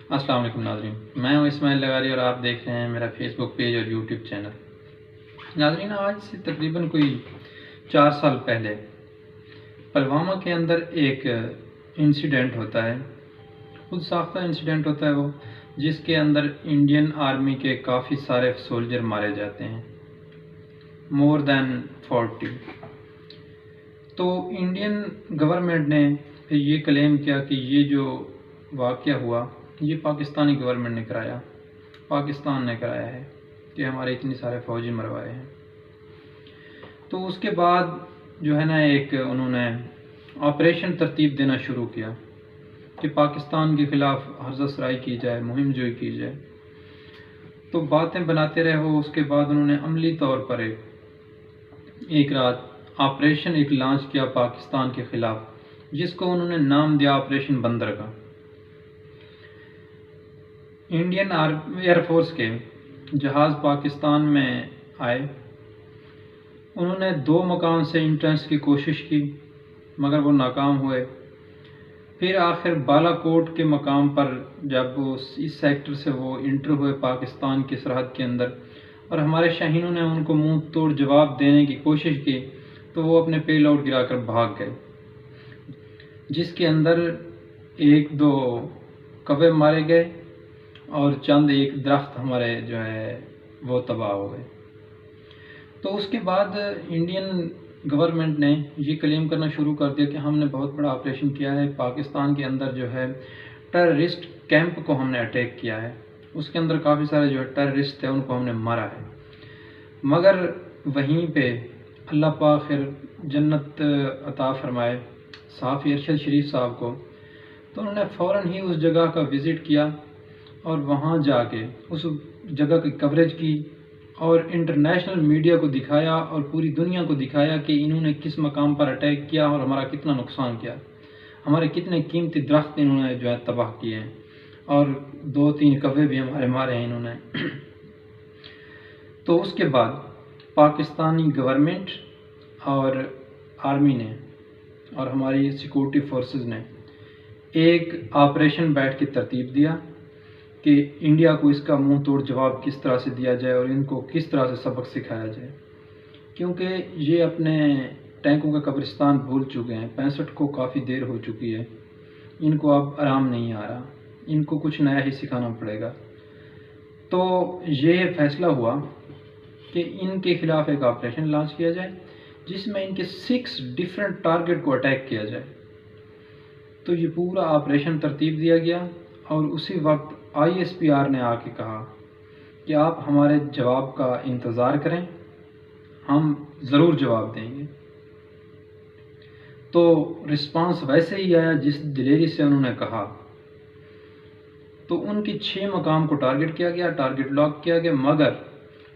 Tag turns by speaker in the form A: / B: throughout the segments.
A: السلام علیکم ناظرین، میں ہوں اسماعیل لغاری اور آپ دیکھ رہے ہیں میرا فیس بک پیج اور یوٹیوب چینل۔ ناظرین، آج سے تقریباً کوئی 4 سال پہلے پلوامہ کے اندر ایک انسیڈنٹ ہوتا ہے، خود ساختہ انسیڈنٹ ہوتا ہے وہ، جس کے اندر انڈین آرمی کے کافی سارے سولجر مارے جاتے ہیں، مور دین 40۔ تو انڈین گورنمنٹ نے پھر یہ کلیم کیا کہ یہ جو واقعہ ہوا یہ پاکستانی گورنمنٹ نے کرایا، پاکستان نے کرایا ہے کہ ہمارے اتنے سارے فوجی مروائے ہیں۔ تو اس کے بعد جو ہے نا ایک انہوں نے آپریشن ترتیب دینا شروع کیا کہ پاکستان کے خلاف ہرزہ سرائی کی جائے، مہم جوئی کی جائے۔ تو باتیں بناتے رہے وہ، اس کے بعد انہوں نے عملی طور پر ایک رات آپریشن لانچ کیا پاکستان کے خلاف، جس کو انہوں نے نام دیا آپریشن بندر کا۔ انڈین ایئر فورس کے جہاز پاکستان میں آئے، انہوں نے 2 مقام سے انٹرنس کی کوشش کی مگر وہ ناکام ہوئے۔ پھر آخر بالا کوٹ کے مقام پر جب وہ اس سیکٹر سے وہ انٹر ہوئے پاکستان کی سرحد کے اندر، اور ہمارے شاہینوں نے ان کو منہ توڑ جواب دینے کی کوشش کی، تو وہ اپنے پے لوڈ گرا کر بھاگ گئے، جس کے اندر 1-2 کوے مارے گئے اور چند ایک درخت ہمارے جو ہے وہ تباہ ہو گئے۔ تو اس کے بعد انڈین گورنمنٹ نے یہ کلیم کرنا شروع کر دیا کہ ہم نے بہت بڑا آپریشن کیا ہے، پاکستان کے اندر جو ہے ٹیررسٹ کیمپ کو ہم نے اٹیک کیا ہے، اس کے اندر کافی سارے جو ہے ٹیررسٹ تھے ان کو ہم نے مارا ہے۔ مگر وہیں پہ اللہ پاک خیر جنت عطا فرمائے صحافی ارشد شریف صاحب کو، تو انہوں نے فوراً ہی اس جگہ کا وزٹ کیا اور وہاں جا کے اس جگہ کی کوریج کی اور انٹرنیشنل میڈیا کو دکھایا اور پوری دنیا کو دکھایا کہ انہوں نے کس مقام پر اٹیک کیا اور ہمارا کتنا نقصان کیا، ہمارے کتنے قیمتی درخت انہوں نے جو ہے تباہ کیے ہیں، اور 2-3 کوے بھی ہمارے مارے ہیں انہوں نے۔ تو اس کے بعد پاکستانی گورنمنٹ اور آرمی نے اور ہماری سیکورٹی فورسز نے ایک آپریشن بیٹھ کے ترتیب دیا کہ انڈیا کو اس کا منہ توڑ جواب کس طرح سے دیا جائے اور ان کو کس طرح سے سبق سکھایا جائے، کیونکہ یہ اپنے ٹینکوں کا قبرستان بھول چکے ہیں، 65 کو کافی دیر ہو چکی ہے، ان کو اب آرام نہیں آ رہا، ان کو کچھ نیا ہی سکھانا پڑے گا۔ تو یہ فیصلہ ہوا کہ ان کے خلاف ایک آپریشن لانچ کیا جائے جس میں ان کے 6 ڈیفرنٹ ٹارگٹ کو اٹیک کیا جائے۔ تو یہ پورا آپریشن ترتیب دیا گیا اور اسی وقت ISPR نے آ کے کہا کہ آپ ہمارے جواب کا انتظار کریں، ہم ضرور جواب دیں گے۔ تو رسپانس ویسے ہی آیا جس دلیری سے انہوں نے کہا۔ تو ان کی 6 مقام کو ٹارگٹ کیا گیا، ٹارگٹ لاک کیا گیا، مگر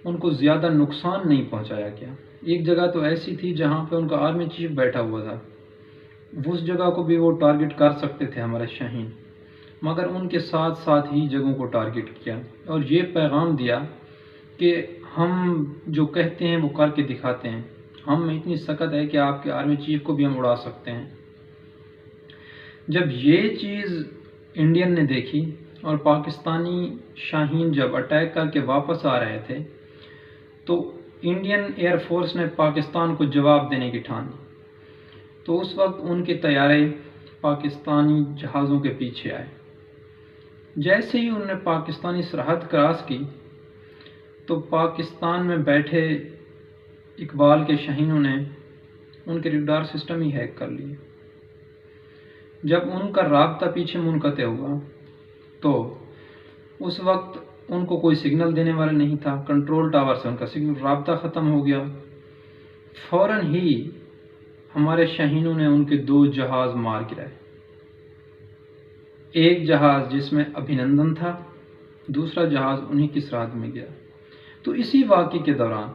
A: ان کو زیادہ نقصان نہیں پہنچایا گیا۔ ایک جگہ تو ایسی تھی جہاں پہ ان کا آرمی چیف بیٹھا ہوا تھا، اس جگہ کو بھی وہ ٹارگٹ کر سکتے تھے ہمارے شاہین، مگر ان کے ساتھ ساتھ ہی جگہوں کو ٹارگٹ کیا اور یہ پیغام دیا کہ ہم جو کہتے ہیں وہ کر کے دکھاتے ہیں، ہم میں اتنی سخت ہے کہ آپ کے آرمی چیف کو بھی ہم اڑا سکتے ہیں۔ جب یہ چیز انڈین نے دیکھی اور پاکستانی شاہین جب اٹیک کر کے واپس آ رہے تھے، تو انڈین ایئر فورس نے پاکستان کو جواب دینے کی ٹھان لی۔ تو اس وقت ان کے طیارے پاکستانی جہازوں کے پیچھے آئے۔ جیسے ہی انہوں نے پاکستانی سرحد کراس کی تو پاکستان میں بیٹھے اقبال کے شاہینوں نے ان کے ریڈار سسٹم ہی ہیک کر لیے۔ جب ان کا رابطہ پیچھے منقطع ہوا تو اس وقت ان کو کوئی سگنل دینے والا نہیں تھا، کنٹرول ٹاور سے ان کا سگنل رابطہ ختم ہو گیا۔ فوراً ہی ہمارے شاہینوں نے ان کے 2 جہاز مار گرائے، ایک جہاز جس میں ابھینندن تھا، دوسرا جہاز انہی کی سرحد میں گیا۔ تو اسی واقعے کے دوران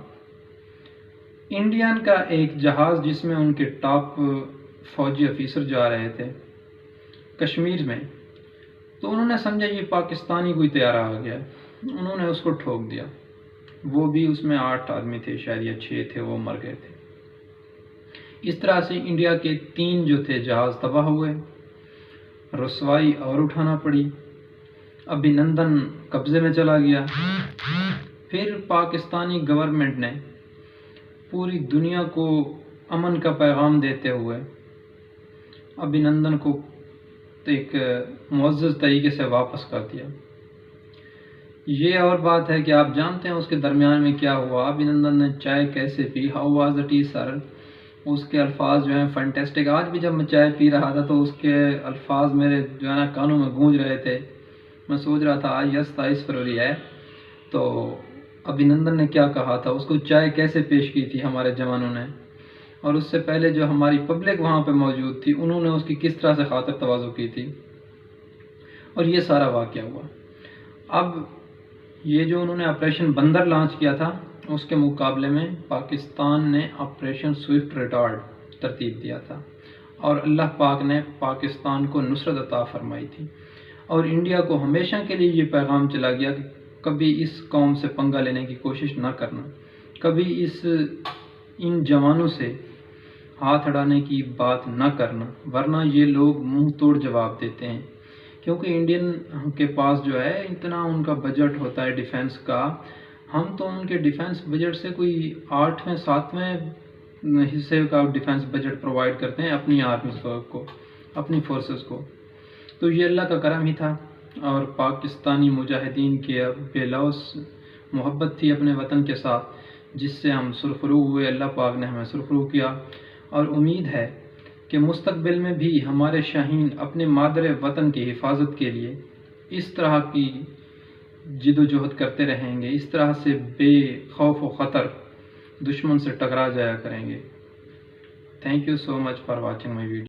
A: انڈین کا ایک جہاز جس میں ان کے ٹاپ فوجی افیسر جا رہے تھے کشمیر میں، تو انہوں نے سمجھا یہ پاکستانی کوئی طیارہ آ گیا، انہوں نے اس کو ٹھوک دیا، وہ بھی اس میں 8 آدمی تھے شاید یا 6 تھے، وہ مر گئے تھے۔ اس طرح سے انڈیا کے 3 جو تھے جہاز تباہ ہوئے، رسوائی اور اٹھانا پڑی۔ ابھینندن قبضے میں چلا گیا۔ پھر پاکستانی گورنمنٹ نے پوری دنیا کو امن کا پیغام دیتے ہوئے ابھینندن کو ایک معزز طریقے سے واپس کر دیا۔ یہ اور بات ہے کہ آپ جانتے ہیں اس کے درمیان میں کیا ہوا۔ ابھینندن نے چائے کیسے پی، how was the T sir, اس کے الفاظ جو ہیں فینٹیسٹک۔ آج بھی جب میں چائے پی رہا تھا تو اس کے الفاظ میرے جو ہے نا کانوں میں گونج رہے تھے۔ میں سوچ رہا تھا آج 27 فروری ہے تو ابھینندن نے کیا کہا تھا، اس کو چائے کیسے پیش کی تھی ہمارے جوانوں نے، اور اس سے پہلے جو ہماری پبلک وہاں پہ موجود تھی انہوں نے اس کی کس طرح سے خاطر تواضع کی تھی، اور یہ سارا واقعہ ہوا۔ اب یہ جو انہوں نے آپریشن بندر لانچ کیا تھا اس کے مقابلے میں پاکستان نے آپریشن سوئفٹ ریٹارڈ ترتیب دیا تھا، اور اللہ پاک نے پاکستان کو نصرت عطا فرمائی تھی، اور انڈیا کو ہمیشہ کے لیے یہ پیغام چلا گیا کہ کبھی اس قوم سے پنگا لینے کی کوشش نہ کرنا، کبھی ان جوانوں سے ہاتھ اڑانے کی بات نہ کرنا، ورنہ یہ لوگ منہ توڑ جواب دیتے ہیں۔ کیونکہ انڈین کے پاس جو ہے اتنا ان کا بجٹ ہوتا ہے ڈیفینس کا، ہم تو ان کے ڈیفینس بجٹ سے کوئی 8ویں 7ویں حصے کا ڈیفینس بجٹ پرووائڈ کرتے ہیں اپنی آرمیز کو، اپنی فورسز کو۔ تو یہ اللہ کا کرم ہی تھا، اور پاکستانی مجاہدین کی بے لوث محبت تھی اپنے وطن کے ساتھ، جس سے ہم سرخرو ہوئے۔ اللہ پاک نے ہمیں سرخرو کیا، اور امید ہے کہ مستقبل میں بھی ہمارے شاہین اپنے مادر وطن کی حفاظت کے لیے اس طرح کی جد و جہد کرتے رہیں گے، اس طرح سے بے خوف و خطر دشمن سے ٹکرا جایا کریں گے۔ Thank you so much for watching my video.